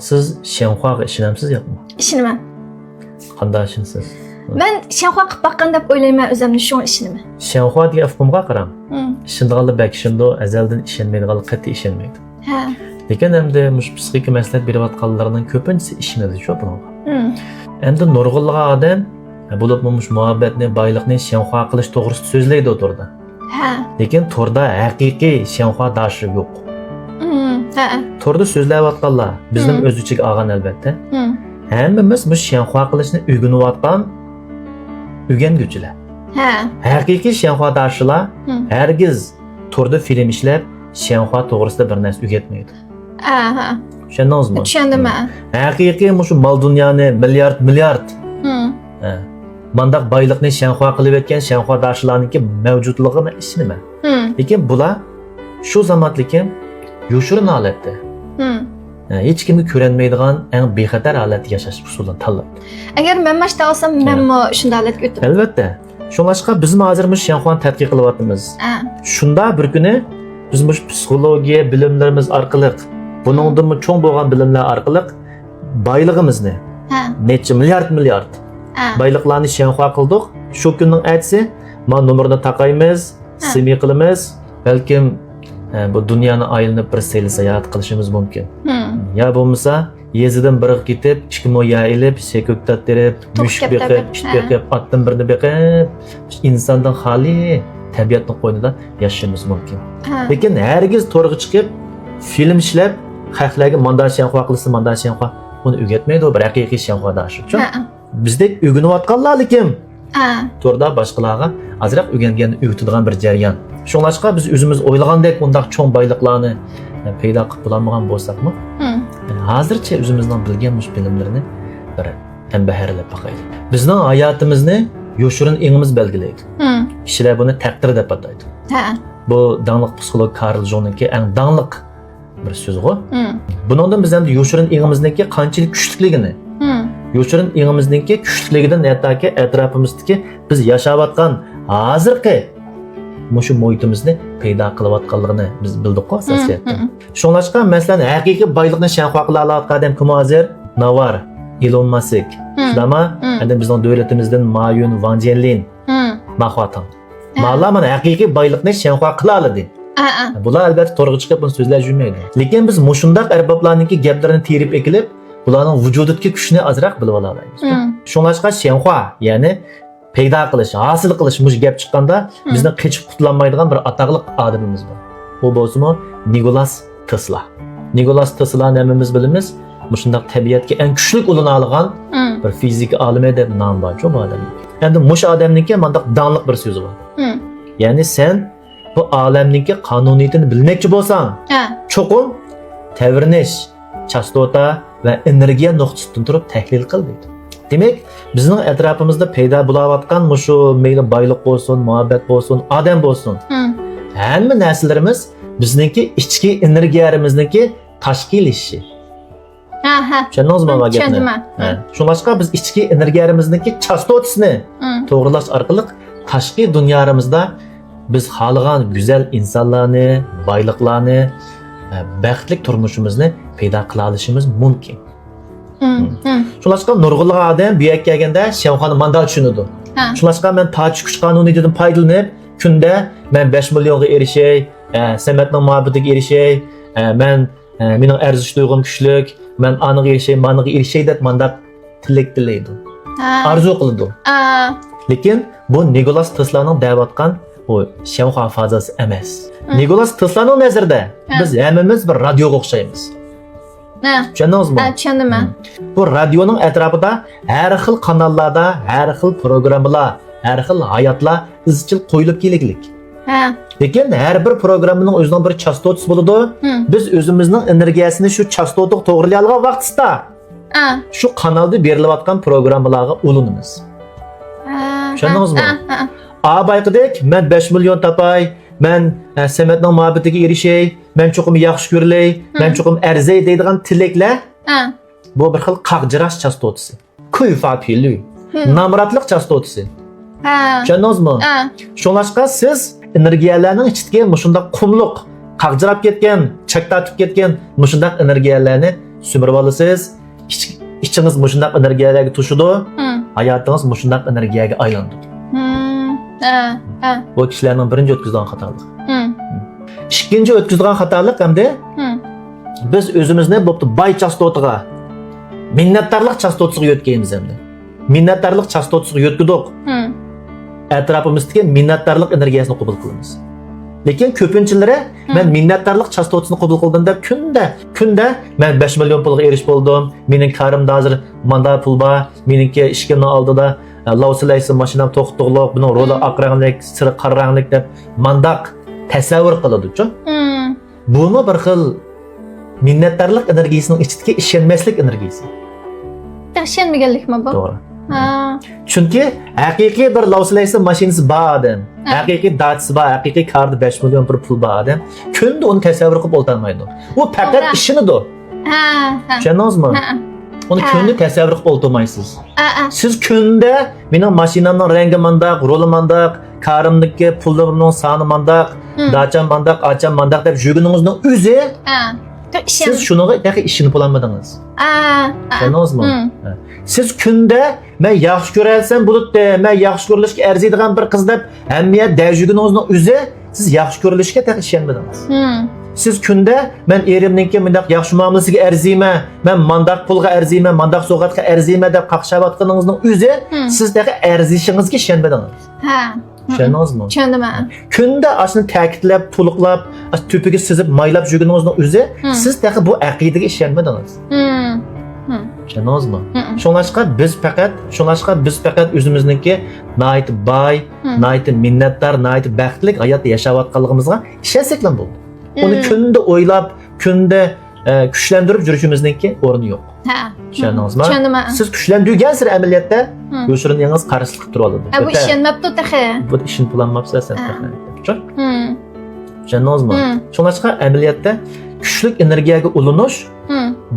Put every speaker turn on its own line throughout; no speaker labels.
Siz Shenhuaga ishonamsiz yo'qmi?
İşinaman.
Qanday ishonasiz?
Ben Shenhua qilib baqqan deb o'ylayman o'zimni, shu ishinaman.
Shenhua degan hukmga qarang. Ishonadiganlar bak ishonadi, azaldan ishonmaydiganlar qat'iy ishonmaydi.
Ha.
Lekin endi mush psixik maslahat berayotganlarning ko'pinchisi ishonadi shu bunga. Endi nurg'unlagan odam bo'lib mush muhabbatni, boylikni Shenhua qilish to'g'risida so'zlaydi o'tirdi.
Ha.
Lekin to'rda haqiqiy Shenhua dashi yo'q.
Ha.
To'rda so'zlayotganlar bizning o'z ichiga olgan albatta. Hammamiz mush Shenhua qilishni o'rganayotgan o'rganguchilar.
Ha.
Haqiqiy Shenhua dashilar hargiz to'rda film ishlab Shenhua to'g'risida bir narsa o'rgatmaydi.
Aha.
Tushundingizmi?
Tushundim men.
Haqiqiy mush mol dunyoni milliard mandaq boylikni Shenhua qilib o'tgan Shenhua dashilarniki mavjudligini ishonaman. Lekin bular shu zamonlikin yoshirin holatda. Hech kimga ko'rinmaydigan eng bexatar holatda yashash usulini tanladi.
Agar men mashta olsam, menmi shunday holatga o'taman.
Albatta. Shunlashqa biz hozir mush Shenhuani tadqiq qilyapmiz. Shunda bir kuni biz mush psixologiya bilimlarimiz orqali, buningdan cho'ng bo'lgan bilimlar orqali boyligimizni necha milliard boyliqlarni Shenhua qildik. Shu kunning aytsa, men nomerni taqaymiz, simiy qilamiz, balkim bu dunyoni aylanib bir sayl sayohat qilishimiz mumkin. Ya bo'lmasa, yezidan biriga ketib, chikmo yayilib, sekuktat terib, mushuk beqib, it beqib, otdan birini beqib, insondan xoli tabiatning qo'ynida yashashimiz mumkin. Lekin hargiz to'rga chiqib, film ishlab, xalqlarga mandan Shenhua qilsa, mandan Shenhua uni o'rgatmaydi, u bir haqiqiy Shenhua dashi. Bizdek o'rganayotganlar lekin to'rda boshqalarga azroq o'rganganni o'rgatadigan bir jarayon. Shunlashqa biz o'zimiz o'ylagandek bundaq cho'ng boyliqlarni paydo qilib bo'lamigan bo'lsakmi? Hozircha o'zimizning bilgan mush bilimlarni bir tambaharlab boqaylik. Bizning hayotimizni yoshirin engimiz belgilaydi. Kishilar buni taqdir deb ataydi. Bu dangliq psixolog Karl Jung'ningki eng dangliq bir so'zi-ku. Buningdan biz endi yoshirin engimizniki qanchalik kuchliligini, yoshirin engimizniki kuchligidan hattoki atrofimizdagi biz yashayotgan hozirgi mushu muhitimizni paydo qilayotganligini biz bildik-ku asosiyatda. Shunlashqa masalan haqiqiy boylikni Shenhua qila oladigan odam kim hozir? Navar, Elon Musk, shundami? Endi bizning davlatimizdan Mayun Van Jianlin, Mahvatan. Ma'lum mana haqiqiy boylikni Shenhua qila oladi. Bular albatta to'g'ri chiqib buni so'zlab yurmaydi. Lekin biz mushundaq arboblarningki gaplarini terib ekilib, ularning vujudidagi kuchni azroq bilib olamiz. Shunlashqa Shenhua, ya'ni paydo qilish, hosil qilish mush gap chiqqanda bizni qechib qutlanmaydigan bir ataqliq odamimiz bor. Bu bo'lsa-mu Nikolas Tesla. Nikolas Tesla namimiz bilamiz. Mushundaq tabiatga eng kuchli ulana olgan bir fizik olimi deb nom bor bu odam. Endi mush odamningki mandaq danliq bir so'zi bor. Ya'ni sen bu olamningki qonuniyatini bilmoqchi bo'lsang, cho'qim tavrinish, chastota va energiya nuqtasidan turib tahlil qil deydi. Demek bizning atrofimizda paydo bo'layotgan mushu mayli boylik bo'lsin, muhabbat bo'lsin, odam bo'lsin. Hamma narsalarimiz bizningki ichki energiyamizniki tashkil etishi. Tushundingizmi bu gapni? Shunlashqa biz ichki energiyamizniki chastotasini to'g'rilash orqali tashqi dunyomizda biz xohlagan go'zal insonlarni, boyliqlarni, baxtli turmushimizni paydo qila olishimiz mumkin. Shunlashqa nurg'unlagan odam bu yerga kelganda Shenhuani mandat tushunadi. Shunlashqa men Tochi kuch qonuniyatidan foydalanib, kunda men 5 millionga erishay, samatning muhabbatiga erishay, men mening arzish tuyg'um kuchlik, men aniq erishay, maniq erishay deb mandat tilak tilaydi. Arzu qiladi. Lekin bu Nikolas Tesla'ning da'vatgan o Shenhua fazasi emas. Nikolas Tesla'ning nazarida biz hammamiz bir radioga o'xshaymiz. Tushundingizmi?
Tushundim men.
Bu radioning atrofida har xil kanallarda, har xil programmalar, har xil hayotlar izchil qo'yilib keliklik. Lekin har bir programmaning o'zining bir chastotasi bo'ladi. Biz o'zimizning energiyasini shu chastotaga to'g'rilaydigan vaqtda shu kanalda berilayotgan programmalarga ulanamiz. Tushundingizmi? Bayqidek, men 5 million topay, men samatning muhabbatiga erishay, men cho'qim yaxshi ko'rilay, men cho'qim arzay deydigan tilaklar bu bir xil qaqjirash chastotasi. Kuyfapili, namratlik chastotasi. Tushundingizmi? Shunlashqa siz energiyalarning ichidagi mushunda qumliq, qaqjirab ketgan, chaktatib ketgan mushunda energiyalarni Sümirib olasiz, içiniz mushundaq energiyalarga to'shidi, hayotingiz mushundaq energiyaga aylandi. Bu kishilarning birinchi o'tkazgan xatolik. Ikkinchi o'tkazgan xatolik hamda biz o'zimizni bo'pti boy chastotiga, minnatdorlik chastotasiga yo'tkaymiz hamda. Minnatdorlik chastotasiga yo'tkidik. Atrofimizdagi minnatdorlik energiyasini qabul qilamiz. Lekin ko'pinchilari men minnatdorlik chastotasini qabul qildim deb kunda men 5 million pulga erish bo'ldim. Mening karimda hozir manda pul bor. Meningki ishkimni oldida lavsilaysi mashinam to'xtiqliq, buning roli oq ranglik, siri qora ranglik deb mandaq tasavvur qiladi-ku. Buni bir xil minnatdorlik energiyasining ichidagi ishonmaslik energiyasi.
Ishonmaganlikmi bu?
To'g'ri. Chunki haqiqiy bir lavsilaysi mashinasi bor odam, haqiqiy datisi bor, haqiqiy karda 5 million pul bor odam, kunda uni tasavvur qilib o'ltirmaydi. U faqat ishinidir. Tushundingizmi? Uni kunda tasavvur qilib o'ltirmaysiz. Siz kunda mening mashinamning rangi mandaq, roli mandaq, karimdagi pullarimning soni mandaq, dacham mandaq, acham mandaq deb yurganingizning o'zi siz shunaqa daqiq ishini bo'lmadingiz. Tushundingizmi? Siz kunda men yaxshi ko'ralsam bo'libdi, men yaxshi ko'rilishga arziydigan bir qiz deb hamiyat dajyuginingizning o'zi siz yaxshi ko'rilishga daqiq ishonmadingiz. Siz kunda men erimninki mundaq yaxshi muomalasiga arziyman, men mandaq pulga arziyman, mandaq sovg'atga arziyman deb qaqshayotganingizning o'zi siz daqiq arzishingizga ishonmadingiz. Tushundingizmi?
Tushundim.
Kunda ashuni ta'kidlab, to'liqlab, to'piga sizib, maylab yurganingizning o'zi siz daqiq bu aqidaga ishonmadingiz. Tushundingizmi? Shunlashqa biz faqat o'zimizniki nayt boy, nayt minnatdor, nayt baxtli hayot yashayotganligimizga ishonsak bo'ldi. Uni kunda o'ylab, kunda kuchlantirib yurishimizningki o'rni yo'q. Tushundingizmi? Siz kuchlantirgan sir amaliyotda yo'shiriningiz qarshilik qilib turadi.
Bu ishonmabdi taxi.
Bu ishni pulanmabsiz sen taxi. Tushundingizmi? Shunlashqa amaliyotda kuchli energiyaga ulanish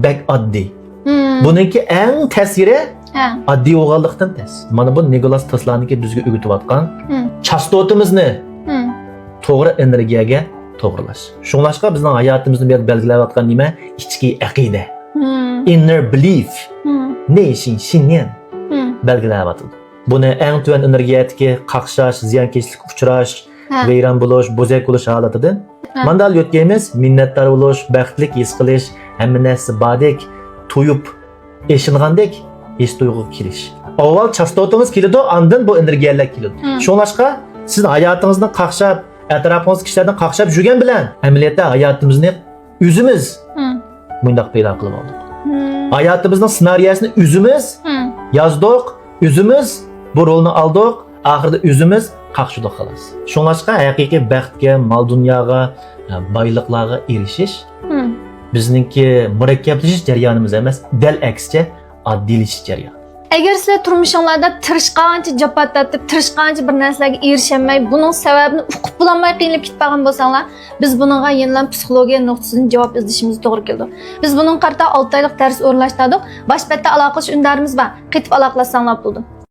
bak oddiy. Buningki eng ta'siri oddiy o'g'allikdan tez. Mana bu Nikolas Tesla'niki bizga o'rgatayotgan chastotimizni to'g'ri energiyaga to'g'rilash. Shunlashqa bizning hayotimizni belgilayotgan nima? Ichki aqida. Inner belief. Nation shinyan belgilayapti. Buni eng tuvan energiyadagi qaqshash, ziyonkashlik uchrash, vayron bo'lish, bo'zak bo'lish holatida mandal yo'tgaymiz, minnatdor bo'lish, baxtlik his qilish, hamma narsa bordek to'yib esingandek his tuyg'uga kirish. Avval chastotangiz keladi, ondan bu energiyalar keladi. Shunlashqa siz hayotingizni qaqshab, atrofingiz kishilardan qaqshab yurgan bilan amaliyotda hayotimizni o'zimiz bundaq paydo qilib oldik. Hayotimizning ssenariyasini o'zimiz yozdik, o'zimiz bu rolni oldik, oxirida o'zimiz qaqshidik xolos. Shunlashqa haqiqiy baxtga, mol dunyoga, boyliqlarga erishish bizningki murakkablashish jarayonimiz emas, dal aksicha oddiylashish jarayoni.
Agar sizlar turmushingizda tirishqancha jafo tortib, tirishqancha bir narsalarga erishmay, buning sababini uqib bulolmay qiynalib ketgan bo'lsanglar, biz buningga yenilab psixologiya nuqtasidan javob izlashimiz to'g'ri keldi. Biz buning qarta 6 oylik dars o'rnashtirdik. Boshpatda aloqalash undarimiz bor. Qaytib aloqalashsanglar bo'ldi.